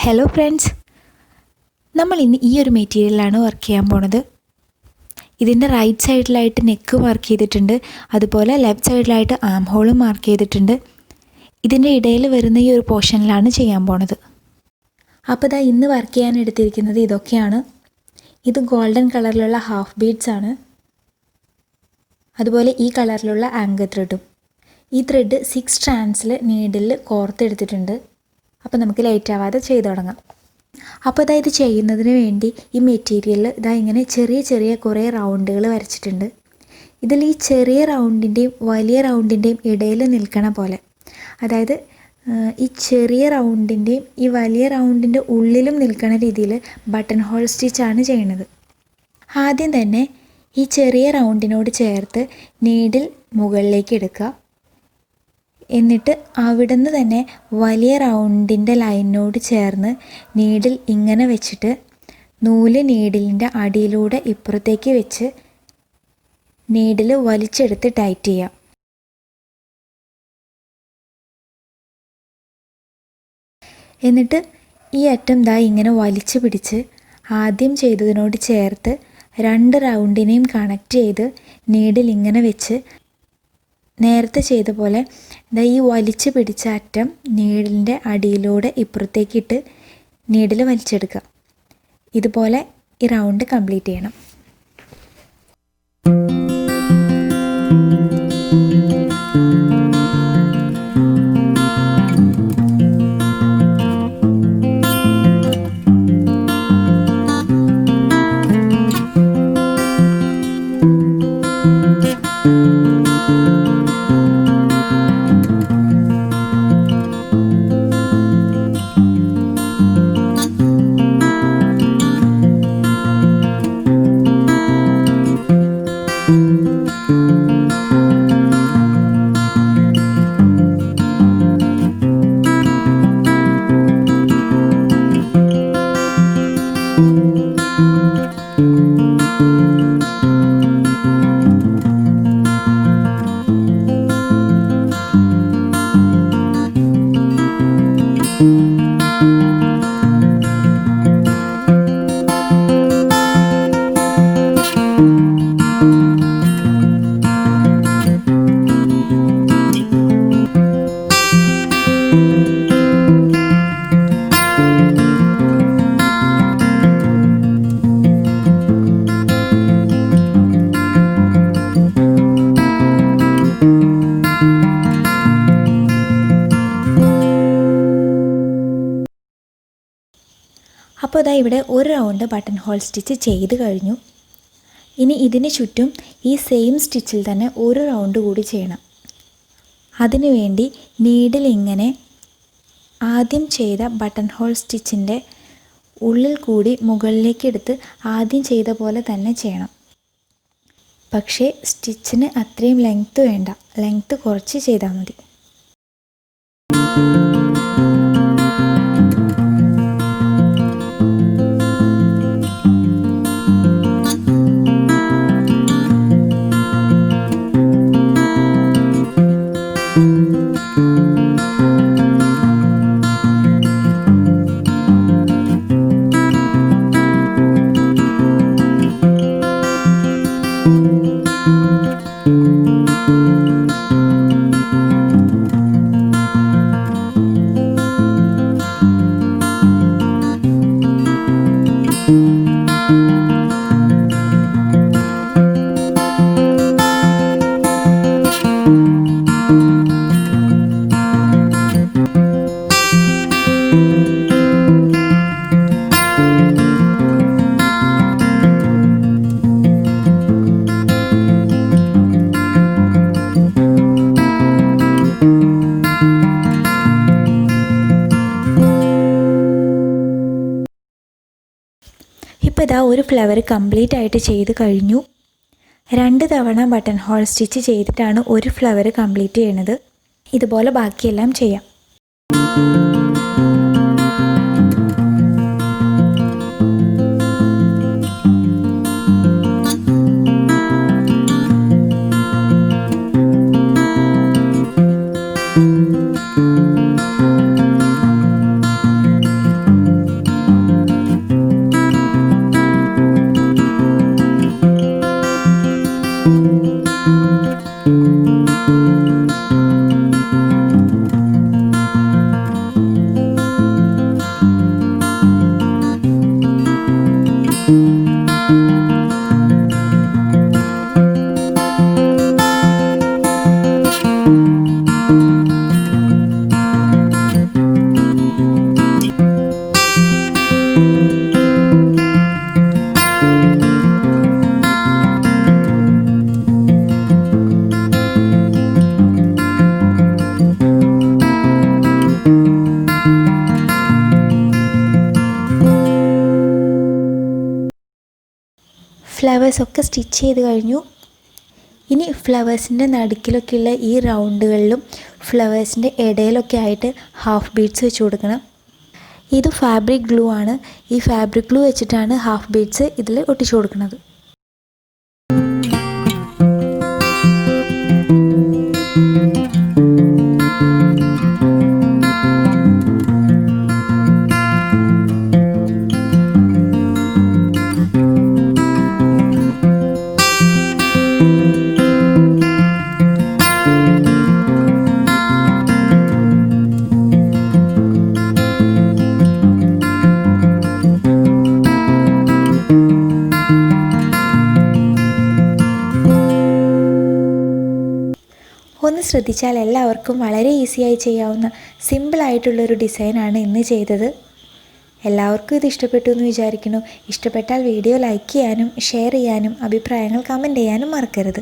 Hello friends, നമ്മൾ ഇന്ന് ഈ ഒരു മെറ്റീരിയലാണ് വർക്ക് ചെയ്യാൻ പോണത്. ഇതിൻ്റെ റൈറ്റ് സൈഡിലായിട്ട് നെക്ക് മാർക്ക് ചെയ്തിട്ടുണ്ട്, അതുപോലെ ലെഫ്റ്റ് സൈഡിലായിട്ട് ആം ഹോളും മാർക്ക് ചെയ്തിട്ടുണ്ട്. ഇതിൻ്റെ ഇടയിൽ വരുന്ന ഈ ഒരു പോർഷനിലാണ് ചെയ്യാൻ പോണത്. അപ്പോൾ ഇന്ന് വർക്ക് ചെയ്യാൻ എടുത്തിരിക്കുന്നത് ഇതൊക്കെയാണ്. ഇത് ഗോൾഡൻ കളറിലുള്ള ഹാഫ് ബീഡ്സ് ആണ്. അതുപോലെ ഈ കളറിലുള്ള ആങ്കർ ത്രെഡും. ഈ ത്രെഡ് 6 സ്ട്രാൻഡ്സിൽ നീഡിൽ കോർത്തെടുത്തിട്ടുണ്ട്. അപ്പോൾ നമുക്ക് ലേറ്റ് ആവാതെ ചെയ്തു തുടങ്ങാം. അപ്പോൾ ഇത് ചെയ്യുന്നതിന് വേണ്ടി ഈ മെറ്റീരിയൽ ഇങ്ങനെ ചെറിയ ചെറിയ കുറേ റൗണ്ടുകൾ വരച്ചിട്ടുണ്ട്. ഇതിൽ ഈ ചെറിയ റൗണ്ടിൻ്റെയും വലിയ റൗണ്ടിൻ്റെയും ഇടയിൽ നിൽക്കണ പോലെ, അതായത് ഈ ചെറിയ റൗണ്ടിൻ്റെയും ഈ വലിയ റൗണ്ടിൻ്റെ ഉള്ളിലും നിൽക്കുന്ന രീതിയിൽ ബട്ടൺ ഹോൾ സ്റ്റിച്ചാണ് ചെയ്യുന്നത്. ആദ്യം തന്നെ ഈ ചെറിയ റൗണ്ടിനോട് ചേർത്ത് നീഡിൽ മുകളിലേക്ക് എടുക്കുക. എന്നിട്ട് അവിടുന്ന് തന്നെ വലിയ റൗണ്ടിൻ്റെ ലൈനിനോട് ചേർന്ന് നീഡിൽ ഇങ്ങനെ വെച്ചിട്ട് നൂല് നീഡിലിൻ്റെ അടിയിലൂടെ ഇപ്പുറത്തേക്ക് വെച്ച് നീഡിൽ വലിച്ചെടുത്ത് ടൈറ്റ് ചെയ്യാം. എന്നിട്ട് ഈ അറ്റം ഇങ്ങനെ വലിച്ചു പിടിച്ച് ആദ്യം ചെയ്തതിനോട് ചേർത്ത് 2 റൗണ്ടിനെയും കണക്ട് ചെയ്ത് നീഡിൽ ഇങ്ങനെ വെച്ച് നേരത്തെ ചെയ്ത പോലെ ഈ വലിച്ചു പിടിച്ച അറ്റം നീഡിലിൻ്റെ അടിയിലൂടെ ഇപ്പുറത്തേക്കിട്ട് നീഡിൽ വലിച്ചെടുക്കുക. ഇതുപോലെ ഈ റൗണ്ട് കംപ്ലീറ്റ് ചെയ്യണം. അപ്പോൾ ഇവിടെ ഒരു റൗണ്ട് ബട്ടൺ ഹോൾ സ്റ്റിച്ച് ചെയ്ത് കഴിഞ്ഞു. ഇനി ഇതിന് ചുറ്റും ഈ സെയിം സ്റ്റിച്ചിൽ തന്നെ ഒരു റൗണ്ട് കൂടി ചെയ്യണം. അതിനുവേണ്ടി നീഡിൽ ഇങ്ങനെ ആദ്യം ചെയ്ത ബട്ടൺ ഹോൾ സ്റ്റിച്ചിൻ്റെ ഉള്ളിൽ കൂടി മുകളിലേക്ക് എടുത്ത് ആദ്യം ചെയ്ത പോലെ തന്നെ ചെയ്യണം. പക്ഷേ സ്റ്റിച്ചിന് അത്രയും ലെങ്ത്ത് വേണ്ട, ലെങ്ത്ത് കുറച്ച് ചെയ്താൽ മതി. ഇപ്പോൾ ഒരു ഫ്ലവർ കംപ്ലീറ്റ് ആയിട്ട് ചെയ്ത് കഴിഞ്ഞു. 2 തവണ ബട്ടൺ ഹോൾ സ്റ്റിച്ച് ചെയ്തിട്ടാണ് ഒരു ഫ്ലവർ കംപ്ലീറ്റ് ചെയ്യണത്. ഇതുപോലെ ബാക്കിയെല്ലാം ചെയ്യാം. ഫ്ലവേഴ്സൊക്കെ സ്റ്റിച്ച് ചെയ്ത് കഴിഞ്ഞു. ഇനി ഫ്ലവേഴ്സിൻ്റെ നടുക്കിലൊക്കെയുള്ള ഈ റൗണ്ടുകളിലും ഫ്ലവേഴ്സിൻ്റെ ഇടയിലൊക്കെ ആയിട്ട് ഹാഫ് ബീഡ്സ് വെച്ച് കൊടുക്കണം. ഇത് ഫാബ്രിക് ഗ്ലൂ ആണ്. ഈ ഫാബ്രിക് ഗ്ലൂ വെച്ചിട്ടാണ് ഹാഫ് ബീഡ്സ് ഇതിൽ ഒട്ടിച്ചു കൊടുക്കുന്നത്. ഒന്ന് ശ്രദ്ധിച്ചാൽ എല്ലാവർക്കും വളരെ ഈസിയായി ചെയ്യാവുന്ന സിമ്പിളായിട്ടുള്ളൊരു ഡിസൈനാണ് ഇന്ന് ചെയ്തത്. എല്ലാവർക്കും ഇത് ഇഷ്ടപ്പെട്ടു എന്ന് വിചാരിക്കുന്നു. ഇഷ്ടപ്പെട്ടാൽ വീഡിയോ ലൈക്ക് ചെയ്യാനും ഷെയർ ചെയ്യാനും അഭിപ്രായങ്ങൾ കമൻറ്റ് ചെയ്യാനും മറക്കരുത്.